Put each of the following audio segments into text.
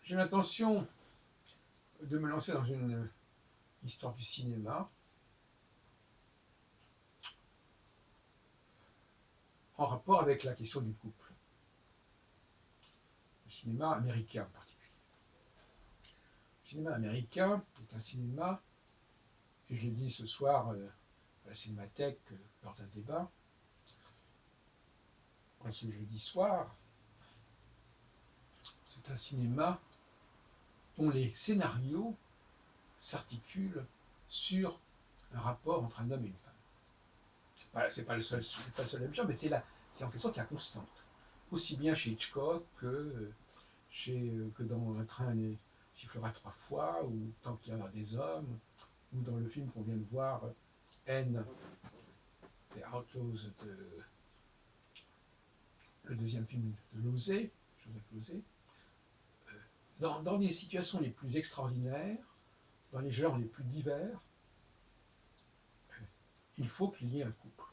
J'ai l'intention de me lancer dans une histoire du cinéma en rapport avec la question du couple. Le cinéma américain en particulier. Le cinéma américain est un cinéma, et je l'ai dit ce soir à la Cinémathèque lors d'un débat, en ce jeudi soir, c'est un cinéma dont les scénarios s'articulent sur un rapport entre un homme et une femme. C'est pas le seul épisode, mais c'est en quelque sorte la constante. Aussi bien chez Hitchcock que dans Un train sifflera 3 fois, ou Tant qu'il y en a des hommes, ou dans le film qu'on vient de voir, N, The Outlaws, le deuxième film de Losey, Joseph Losey. Dans les situations les plus extraordinaires, dans les genres les plus divers, il faut qu'il y ait un couple.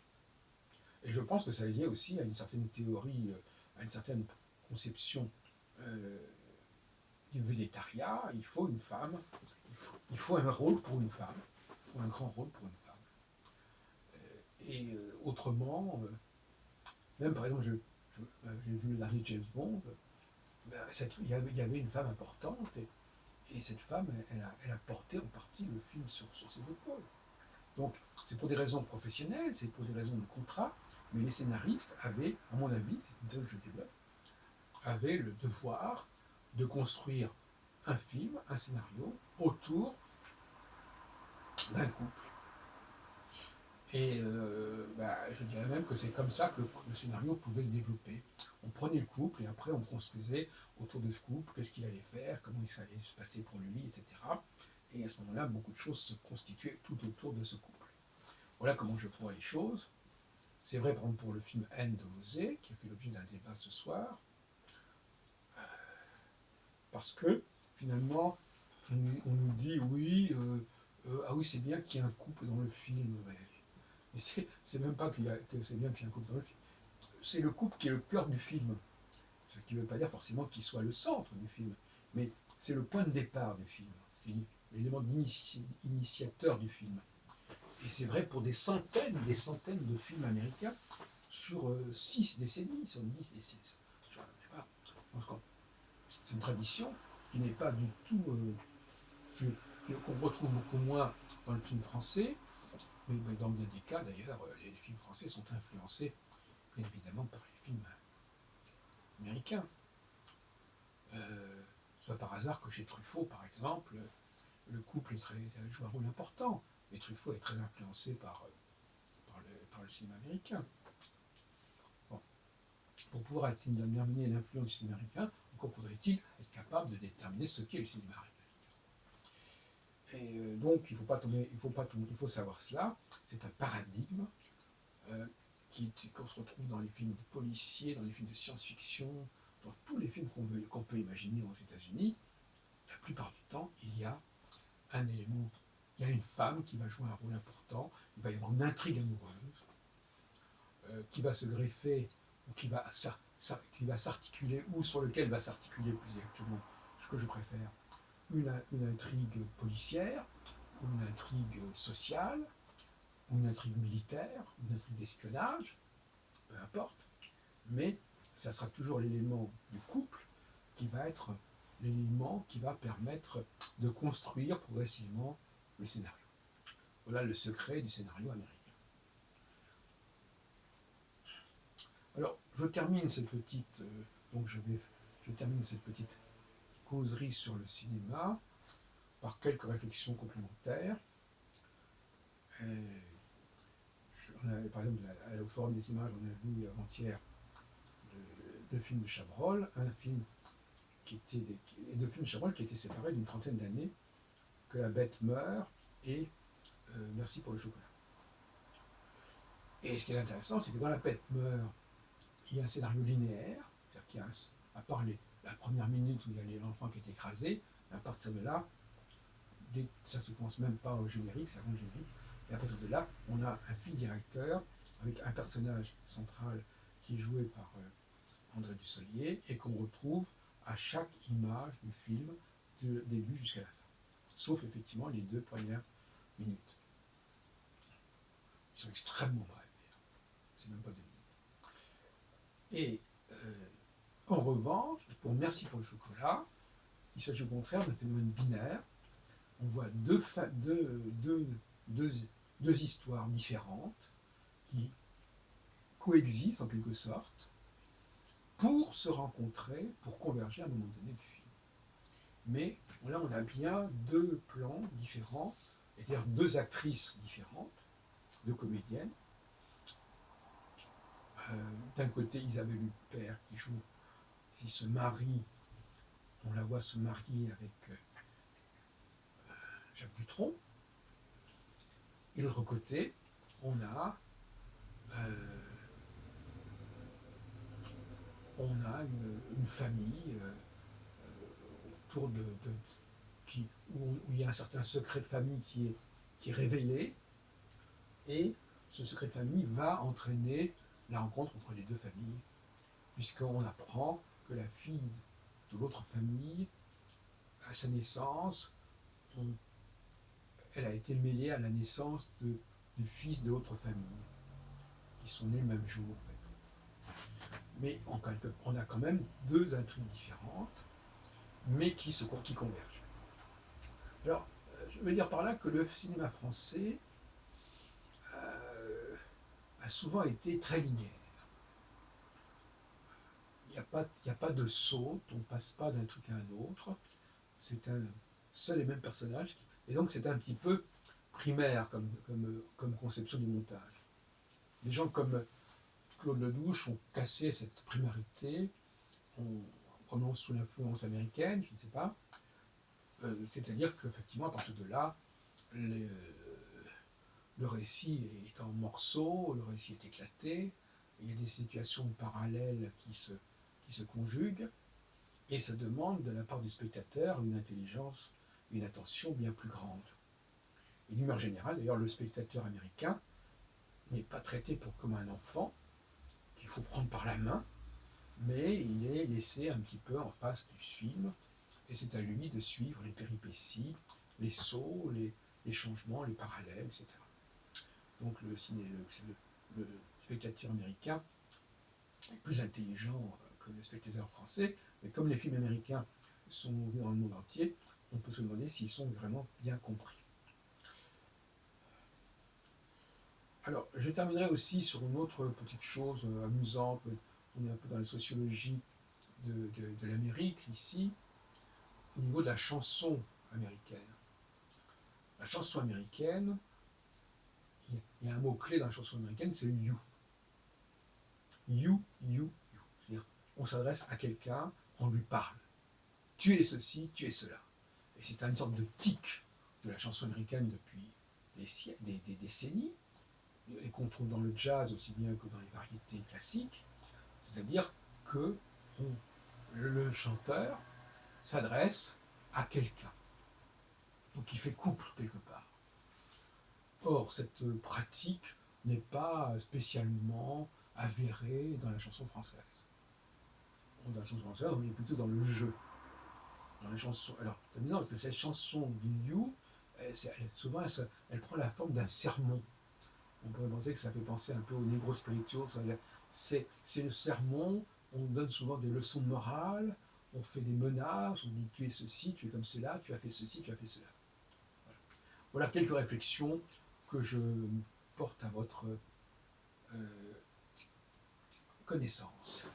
Et je pense que ça est lié aussi à une certaine théorie, à une certaine conception du végétariat. Il faut une femme, il faut un rôle pour une femme, il faut un grand rôle pour une femme. Autrement, même par exemple, j'ai vu le dernier James Bond, il y avait une femme importante, et cette femme, elle a porté en partie le film sur ses épaules. Donc, c'est pour des raisons professionnelles, c'est pour des raisons de contrat, mais les scénaristes avaient, à mon avis, c'est une théorie que je développe, avaient le devoir de construire un film, un scénario, autour d'un couple. Et je dirais même que c'est comme ça que le scénario pouvait se développer. On prenait le couple et après on construisait autour de ce couple, qu'est-ce qu'il allait faire, comment il allait se passer pour lui, etc. Et à ce moment-là, beaucoup de choses se constituaient tout autour de ce couple. Voilà comment je vois les choses. C'est vrai, par exemple, pour le film N de Losey, qui a fait l'objet d'un débat ce soir, parce que, finalement, on nous dit, oui, ah oui, c'est bien qu'il y ait un couple dans le film, mais c'est même pas que c'est bien qu'il y ait un couple dans le film. C'est le couple qui est le cœur du film. Ce qui ne veut pas dire forcément qu'il soit le centre du film, mais c'est le point de départ du film. C'est l'élément initiateur du film. Et c'est vrai pour des centaines de films américains sur 6 décennies, sur 10 décennies. Je ne sais pas. C'est une tradition qui n'est pas du tout. Qu'on retrouve beaucoup moins dans le film français, mais dans bien des cas d'ailleurs, les films français sont influencés bien évidemment par les films américains. C'est pas par hasard que chez Truffaut, par exemple, le couple joue un rôle important. Et Truffaut est très influencé par le cinéma américain. Bon. Pour pouvoir déterminer l'influence du cinéma américain, encore faudrait-il être capable de déterminer ce qu'est le cinéma américain. Et donc, il faut savoir cela. C'est un paradigme qu'on se retrouve dans les films de policiers, dans les films de science-fiction, dans tous les films qu'on peut imaginer aux États-Unis. La plupart du temps, il y a un élément, il y a une femme qui va jouer un rôle important, il va y avoir une intrigue amoureuse qui va se greffer, ou qui va s'articuler, ou sur lequel va s'articuler plus exactement, ce que je préfère, une intrigue policière, ou une intrigue sociale, ou une intrigue militaire, ou une intrigue d'espionnage, peu importe, mais ça sera toujours l'élément du couple qui va être l'élément qui va permettre de construire progressivement le scénario. Voilà le secret du scénario américain. Alors, je termine cette petite, je termine cette petite causerie sur le cinéma par quelques réflexions complémentaires. Par exemple, au Forum des images, on a vu avant-hier deux films de Chabrol, deux films de Chabrol qui étaient séparés d'une trentaine d'années, Que la bête meurt et Merci pour le chocolat. Et ce qui est intéressant, c'est que dans La bête meurt, il y a un scénario linéaire, c'est-à-dire qu'il y a à part la première minute où il y a l'enfant qui est écrasé, à partir de là, ça ne se commence même pas au générique, c'est avant le générique, et à partir de là, on a un fil directeur avec un personnage central qui est joué par André Dussolier et qu'on retrouve à chaque image du film, du début jusqu'à la fin. Sauf effectivement les 2 premières minutes. Ils sont extrêmement brefs. C'est même pas 2 minutes. Et en revanche, pour Merci pour le chocolat, il s'agit au contraire d'un phénomène binaire. On voit deux histoires différentes qui coexistent en quelque sorte pour se rencontrer, pour converger à un moment donné du film. Mais là, on a bien 2 plans différents, c'est-à-dire 2 actrices différentes, 2 comédiennes. D'un côté, Isabelle Huppert qui se marie, on la voit se marier avec Jacques Dutronc. Et de l'autre côté, on a une famille autour où il y a un certain secret de famille qui est révélé, et ce secret de famille va entraîner la rencontre entre les 2 familles, puisqu'on apprend que la fille de l'autre famille, à sa naissance, elle a été mêlée à la naissance du fils de l'autre famille, qui sont nés le même jour en fait. Mais on a quand même 2 intrigues différentes, mais qui convergent. Alors, je veux dire par là que le cinéma français a souvent été très linéaire. Il n'y a pas de saut, on ne passe pas d'un truc à un autre. C'est un seul et même personnage. Et donc c'est un petit peu primaire comme conception du montage. Des gens comme Claude Lelouch ont cassé cette primarité en prenant sous l'influence américaine, je ne sais pas. C'est-à-dire qu'effectivement, à partir de là, le récit est en morceaux, le récit est éclaté, il y a des situations parallèles qui se conjuguent, et ça demande de la part du spectateur une intelligence, une attention bien plus grande. Et d'humeur générale, d'ailleurs, le spectateur américain n'est pas traité comme un enfant qu'il faut prendre par la main, mais il est laissé un petit peu en face du film, et c'est à lui de suivre les péripéties, les sauts, les changements, les parallèles, etc. Donc le spectateur américain est plus intelligent que le spectateur français, mais comme les films américains sont vus dans le monde entier, on peut se demander s'ils sont vraiment bien compris. Alors, je terminerai aussi sur une autre petite chose amusante. On est un peu dans la sociologie de l'Amérique ici, au niveau de la chanson américaine. La chanson américaine, il y a un mot-clé dans la chanson américaine, c'est you. You, you, you. C'est-à-dire, on s'adresse à quelqu'un, on lui parle. Tu es ceci, tu es cela. Et c'est une sorte de tic de la chanson américaine depuis des décennies, et qu'on trouve dans le jazz aussi bien que dans les variétés classiques. C'est-à-dire que le chanteur s'adresse à quelqu'un, donc il fait couple quelque part. Or, cette pratique n'est pas spécialement avérée dans la chanson française. Dans la chanson française, on est plutôt dans le jeu. Dans les chansons. Alors, c'est amusant parce que cette chanson du You, souvent, elle prend la forme d'un sermon. On pourrait penser que ça fait penser un peu au Negro Spiritual. C'est le sermon, on donne souvent des leçons de morale, on fait des menaces, on dit tu es ceci, tu es comme cela, tu as fait ceci, tu as fait cela. Voilà quelques réflexions que je porte à votre connaissance.